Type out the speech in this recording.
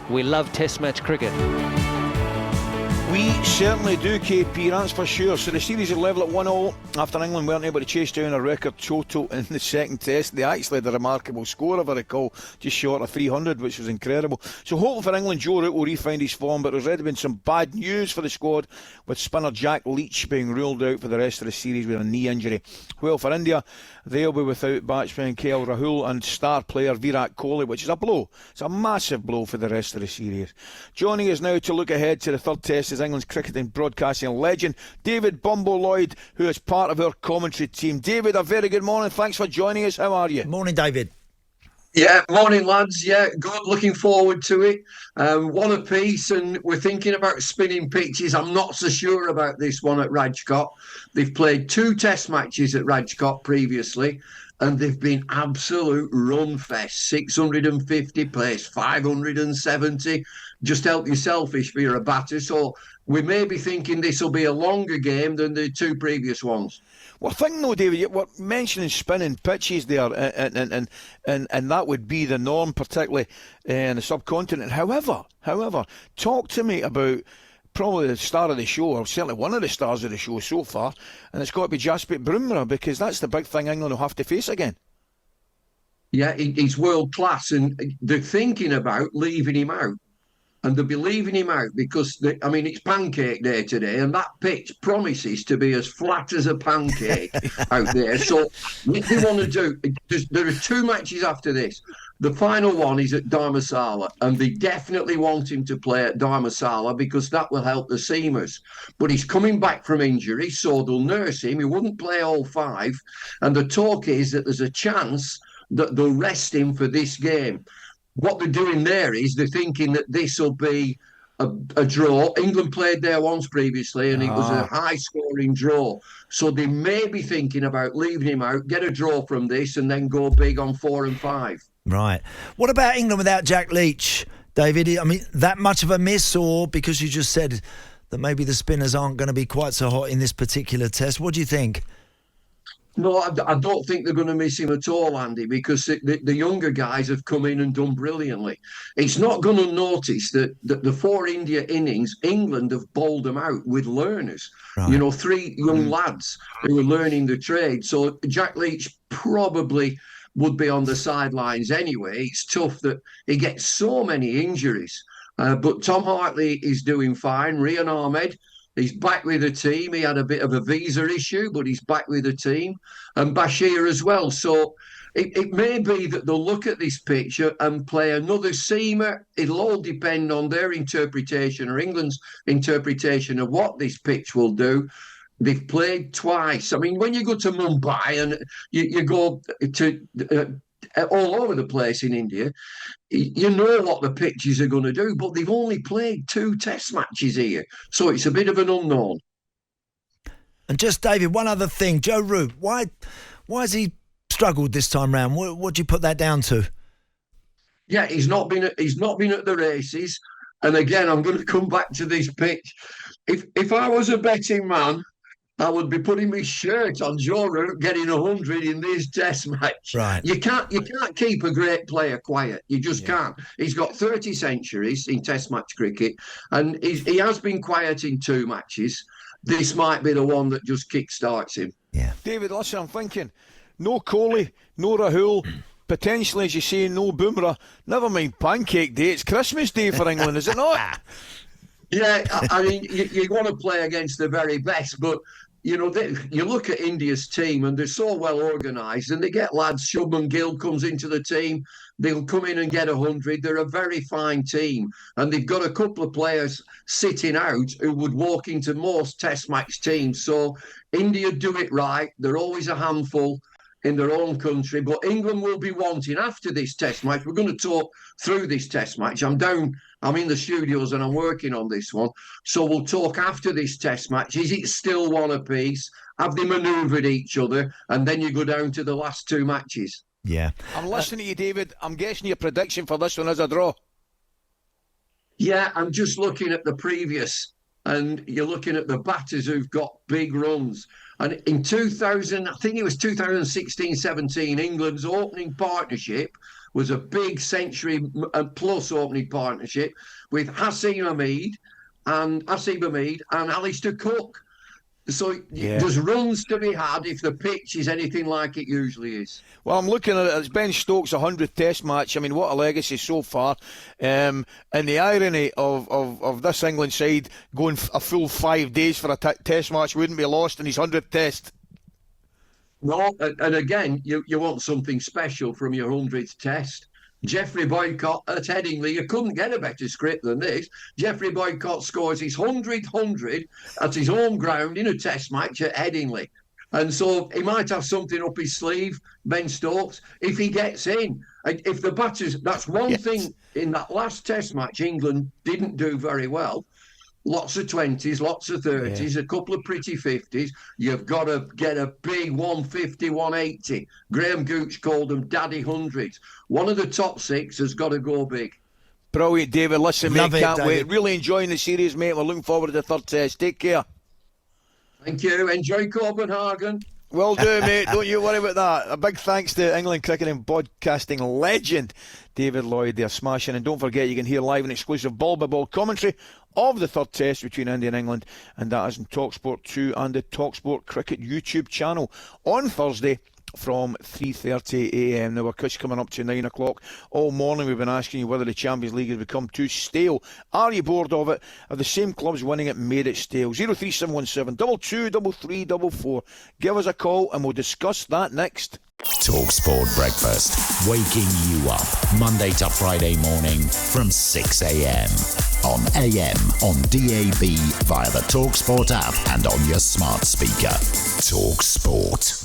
We love Test match cricket. We certainly do, KP, that's for sure. So the series are level at 1-1 after England weren't able to chase down a record total in the second test. They actually had a remarkable score, if I recall, just short of 300, which was incredible. So hopefully for England, Joe Root will re-find his form, but there's already been some bad news for the squad, with spinner Jack Leach being ruled out for the rest of the series with a knee injury. Well, for India, they'll be without batsman KL Rahul and star player Virat Kohli, which is a blow. It's a massive blow for the rest of the series. Joining us now to look ahead to the third test is England's cricketing broadcasting legend, David Bumble Lloyd, who is part of our commentary team. David, a very good morning. Thanks for joining us. How are you? Morning, David. Yeah, morning, lads. Yeah, good. Looking forward to it. One apiece, and we're thinking about spinning pitches. I'm not so sure about this one at Rajkot. They've played 2 test matches at Rajkot previously, and they've been absolute run fest. 650 plays, 570. Just help yourself if you're a batter. So we may be thinking this will be a longer game than the 2 previous ones. Well, I think, no, David, we're mentioning spinning pitches there, and that would be the norm, particularly in the subcontinent. However, talk to me about probably the star of the show, or certainly one of the stars of the show so far, and it's got to be Jasprit Bumrah, because that's the big thing England will have to face again. Yeah, he's world class, and they're thinking about leaving him out. And they'll be leaving him out because, it's pancake day today, and that pitch promises to be as flat as a pancake out there. So what they want to do, there are 2 matches after this. The final one is at Dharamsala, and they definitely want him to play at Dharamsala because that will help the seamers. But he's coming back from injury, so they'll nurse him. He wouldn't play all 5. And the talk is that there's a chance that they'll rest him for this game. What they're doing there is they're thinking that this will be a draw. England played there once previously, and it was a high-scoring draw. So they may be thinking about leaving him out, get a draw from this, and then go big on 4 and 5. Right. What about England without Jack Leach, David? I mean, that much of a miss, or because you just said that maybe the spinners aren't going to be quite so hot in this particular test? What do you think? No, I don't think they're going to miss him at all, Andy, because the younger guys have come in and done brilliantly. It's not going to notice that the 4 India innings, England have bowled them out with learners. Right. 3 young lads who are learning the trade. So Jack Leach probably would be on the sidelines anyway. It's tough that he gets so many injuries. But Tom Hartley is doing fine. Rian Ahmed, he's back with the team. He had a bit of a visa issue, but he's back with the team. And Bashir as well. So it may be that they'll look at this picture and play another seamer. It'll all depend on their interpretation, or England's interpretation, of what this pitch will do. They've played twice. I mean, when you go to Mumbai and you go to all over the place in India, you know what the pitches are going to do, but they've only played 2 test matches here. So it's a bit of an unknown. And just, David, one other thing. Joe Root, why has he struggled this time round? What do you put that down to? Yeah, he's not been at the races. And again, I'm going to come back to this pitch. If I was a betting man, I would be putting my shirt on Joe Root getting 100 in this test match. Right. You can't keep a great player quiet. You just can't. He's got 30 centuries in test match cricket, and he has been quiet in 2 matches. This might be the one that just kickstarts him. Yeah. David, listen, I'm thinking, no Kohli, no Rahul, potentially, as you say, no Bumrah. Never mind Pancake Day. It's Christmas Day for England, is it not? Yeah, I mean, you want to play against the very best, but you look at India's team and they're so well organised, and they get lads. Shubman Gill comes into the team, they'll come in and get 100. They're a very fine team, and they've got a couple of players sitting out who would walk into most test match teams. So India do it right. They're always a handful in their own country, but England will be wanting after this test match. We're going to talk through this test match. I'm in the studios and I'm working on this one. So we'll talk after this test match. Is it still 1 apiece? Have they manoeuvred each other? And then you go down to the last 2 matches. Yeah. I'm listening to you, David. I'm guessing your prediction for this one is a draw. Yeah, I'm just looking at the previous, and you're looking at the batters who've got big runs. And in 2016-17, England's opening partnership was a big century and plus opening partnership with Hasib Hamid and Alistair Cook. So there's runs to be had if the pitch is anything like it usually is. Well, I'm looking at it. It's Ben Stokes' 100th Test match. I mean, what a legacy so far. And the irony of this England side going a full 5 days for a Test match wouldn't be lost in his 100th Test. No, and again, you want something special from your 100th Test. Jeffrey Boycott at Headingley, you couldn't get a better script than this. Jeffrey Boycott scores his 100th 100 at his home ground in a Test match at Headingley. And so he might have something up his sleeve, Ben Stokes, if he gets in. If the batters, that's one thing in that last Test match England didn't do very well. Lots of 20s, lots of 30s, a couple of pretty 50s. You've got to get a big 150, 180. Graham Gooch called them daddy hundreds. One of the top 6 has got to go big. Brilliant, David. Listen, mate, can't David. wait. Really enjoying the series, mate. We're looking forward to the third Test. Take care. Thank you. Enjoy Copenhagen. Will do, mate. Don't you worry about that. A big thanks to England cricket and broadcasting legend David Lloyd. They're smashing. And don't forget, you can hear live and exclusive ball-by-ball commentary of the third Test between India and England, and that is in talkSPORT 2 and the talkSPORT Cricket YouTube channel on Thursday from 3:30am. Now, we're just coming up to 9 o'clock. All morning we've been asking you whether the Champions League has become too stale. Are you bored of it? Have the same clubs winning it made it stale? 03717 223344. Give us a call and we'll discuss that next. talkSPORT Breakfast, waking you up Monday to Friday morning from 6am on AM, on DAB, via the talkSPORT app and on your smart speaker. talkSPORT.